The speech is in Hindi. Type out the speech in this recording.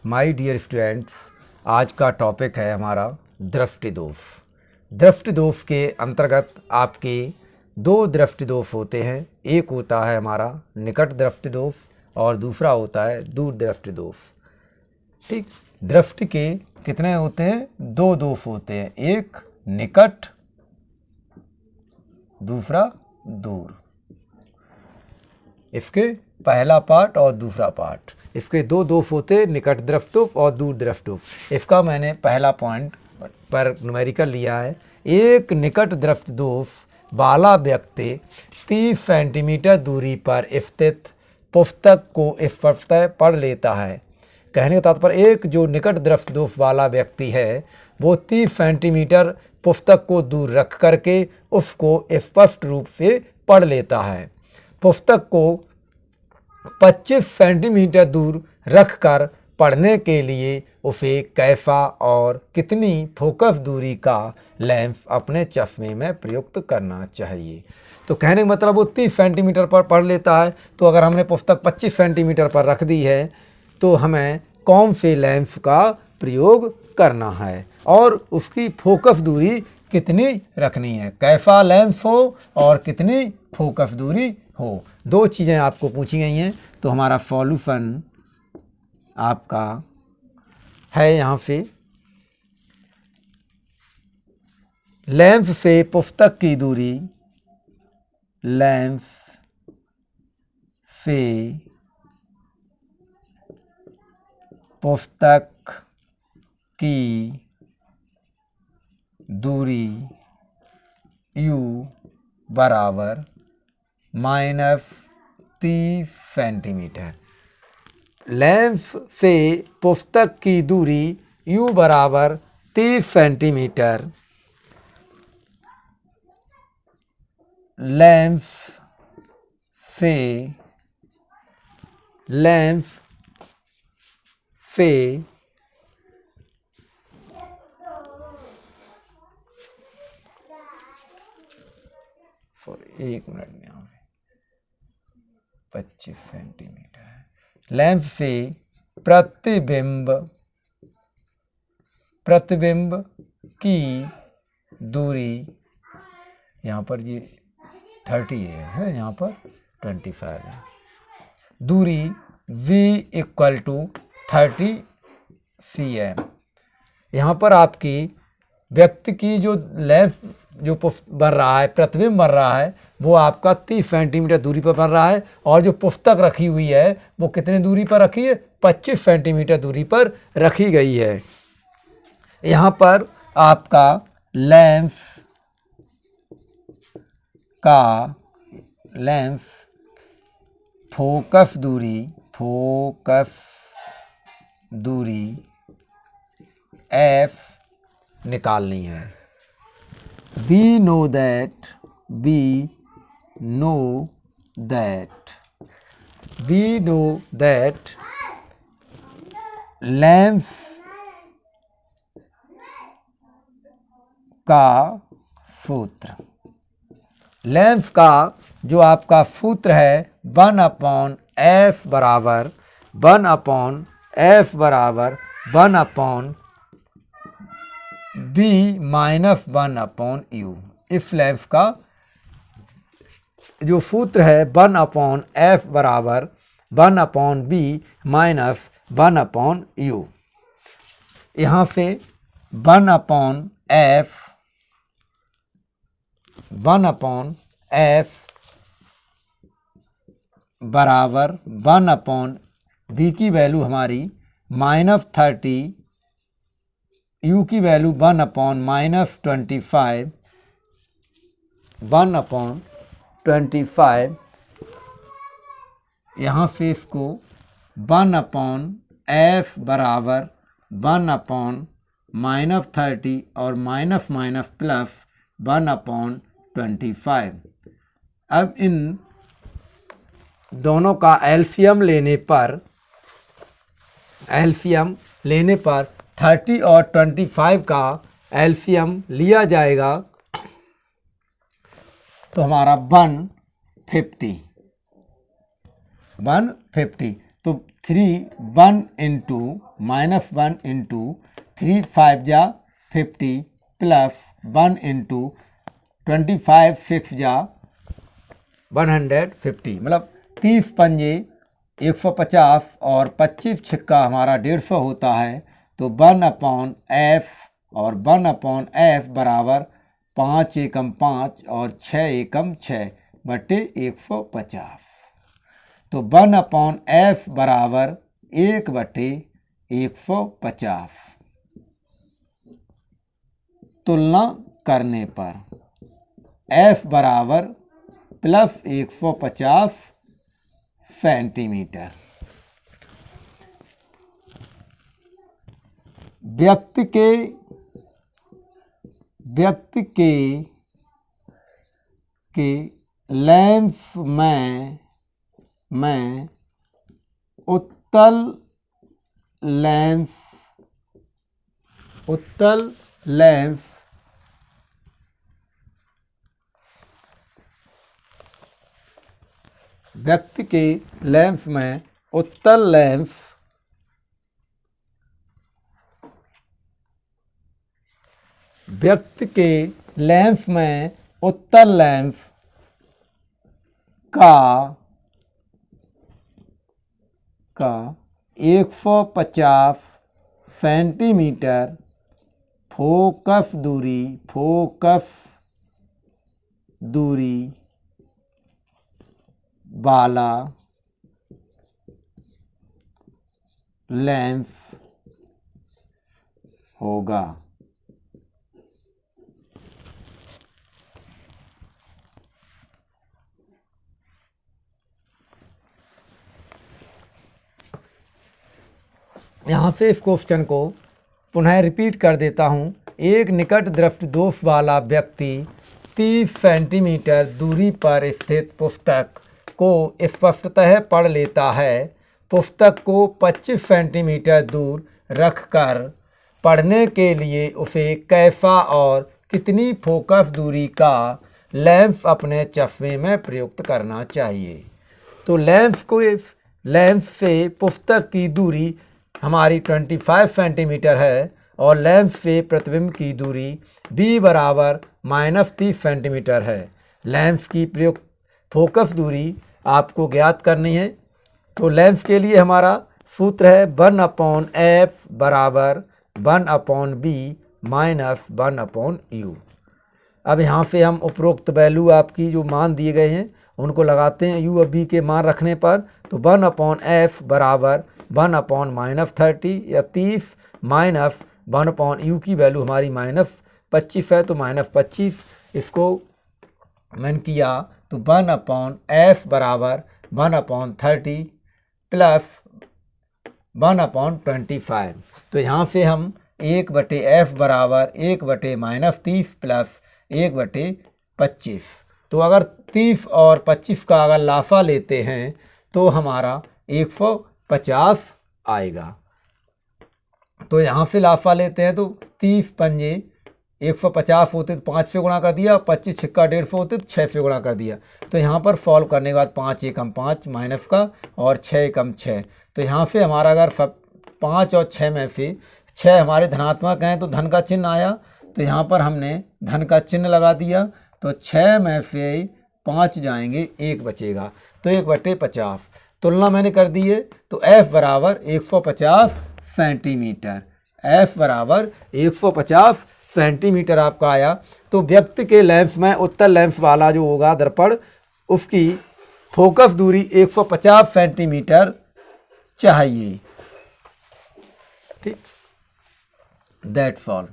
माय डियर स्टूडेंट, आज का टॉपिक है हमारा दृष्टिदोष। दृष्टिदोष के अंतर्गत आपके दो दृष्टिदोष होते हैं। एक होता है हमारा निकट दृष्टिदोष और दूसरा होता है दूर दृष्टिदोष। ठीक, दृष्टि के कितने होते हैं? दो दोष होते हैं, एक निकट, दूसरा दूर। इसके पहला पार्ट और दूसरा पार्ट, इसके दो दोष होते हैं, निकट दृष्टिदोष और दूर दृष्टिदोष। इसका मैंने पहला पॉइंट पर न्यूमेरिकल लिया है। एक निकट दृष्टिदोष वाला व्यक्ति 30 सेंटीमीटर दूरी पर स्थित पुस्तक को स्पष्टतः पढ़ लेता है। कहने का तात्पर्य, एक जो निकट दृष्टिदोष वाला व्यक्ति है वो 30 सेंटीमीटर पुस्तक को दूर रख करके उसको स्पष्ट रूप से पढ़ लेता है। पुस्तक को 25 सेंटीमीटर दूर रखकर पढ़ने के लिए उसे कैसा और कितनी फोकस दूरी का लेंस अपने चश्मे में प्रयुक्त करना चाहिए। तो कहने का मतलब वो 30 सेंटीमीटर पर पढ़ लेता है, तो अगर हमने पुस्तक 25 सेंटीमीटर पर रख दी है तो हमें कौन से लेंस का प्रयोग करना है और उसकी फोकस दूरी कितनी रखनी है, कैसा लेंस हो और कितनी फोकस दूरी हो। दो चीज़ें आपको पूछी गई हैं। तो हमारा सॉल्यूशन आपका है यहाँ से, लेंस से पुस्तक की दूरी, लेंस से पुस्तक की दूरी u बराबर -30 सेंटीमीटर। लेंस से पुस्तक की दूरी u बराबर 30 सेंटीमीटर। लेंस से एक मिनट में 25 सेंटीमीटर है। लेंस से प्रतिबिंब की दूरी, यहाँ पर ये 30 है, यहाँ पर 25 है। दूरी v = 30 cm। यहाँ पर आपकी व्यक्ति की जो लेंस जो बन रहा है, प्रतिबिंब बन रहा है, वो आपका 30 सेंटीमीटर दूरी पर बन रहा है और जो पुस्तक रखी हुई है वो कितने दूरी पर रखी है? 25 सेंटीमीटर दूरी पर रखी गई है। यहाँ पर आपका लेंस फोकस दूरी f निकालनी है। We know that लेंस का सूत्र, लेंस का जो आपका सूत्र है 1/f बराबर 1/b-1/u। इस लेंस का जो सूत्र है 1/f बराबर 1/b-1/u। यहाँ से 1/f बराबर 1/b की वैल्यू हमारी -30, u की वैल्यू 1/-25, 1/25। यहाँ से इसको 1/f बराबर 1/-30 और माइनस प्लस 1/25। अब इन दोनों का एलसीएम लेने पर 30 और 25 का एलसीएम लिया जाएगा तो हमारा 150। तो 1 इंटू -1 इंटू 3 5 जा 50 प्लस 1 इंटू 25 6 जा 150, मतलब 30 पंजे 150 और 25 छिक्का हमारा 150 होता है। तो 1/f और 1/f बराबर 5 एकम 5 और 6 एकम 6 बटे 150। तो 1/f बराबर 1 बटे 150। तुलना करने पर f बराबर प्लस 150 सेंटीमीटर। व्यक्ति के लेंस में उत्तल लेंस व्यक्ति के लेंस में उत्तल लेंस व्यक्ति के लेंस में उत्तल लेंस का 150 सेंटीमीटर फोकस दूरी वाला लेंस होगा। यहाँ से इस क्वेश्चन को पुनः रिपीट कर देता हूँ। एक निकट दृष्टिदोष वाला व्यक्ति 30 सेंटीमीटर दूरी पर स्थित पुस्तक को स्पष्टतः पढ़ लेता है। पुस्तक को 25 सेंटीमीटर दूर रखकर पढ़ने के लिए उसे कैसा और कितनी फोकस दूरी का लेंस अपने चश्मे में प्रयुक्त करना चाहिए। तो लेंस से पुस्तक की दूरी हमारी 25 सेंटीमीटर है और लेंस से प्रतिबिंब की दूरी b बराबर -30 सेंटीमीटर है। लेंस की प्रयुक्त फोकस दूरी आपको ज्ञात करनी है। तो लेंस के लिए हमारा सूत्र है 1/f बराबर 1/b माइनस 1/u। अब यहाँ से हम उपरोक्त वैल्यू आपकी जो मान दिए गए हैं उनको लगाते हैं u और b के मान रखने पर। तो 1/f बराबर 1/-30 या 30 माइनस 1/u की वैल्यू हमारी -25 है। तो -25 इसको मैंने किया तो 1/f बराबर 1/30 प्लस 1/25। तो यहाँ से हम 1/f बराबर 1/-30 प्लस 1/25। तो अगर 30 और 25 का अगर लाफा लेते हैं तो हमारा 150 आएगा। तो यहाँ से लाफा लेते हैं तो 30 पंजे 150 होते तो 5 से गुणा कर दिया, 25 छिक्का 150 होते तो 6 से गुणा कर दिया। तो यहाँ पर सॉल्व करने के बाद 5 एकम 5 माइनस का और 6 एकम 6। तो यहाँ से हमारा अगर 5 और 6 में से 6 हमारे धनात्मक हैं तो धन का चिन्ह आया। तो यहाँ पर हमने धन का चिन्ह लगा दिया। तो 6 में से 5 जाएंगे, 1 बचेगा। तो 1/50 तुलना मैंने कर दी है। तो f बराबर 150 सेंटीमीटर, f बराबर 150 सेंटीमीटर आपका आया। तो व्यक्ति के लेंस में उत्तल लेंस वाला जो होगा दर्पण उसकी फोकस दूरी 150 सेंटीमीटर चाहिए। ठीक, दैट्स ऑल।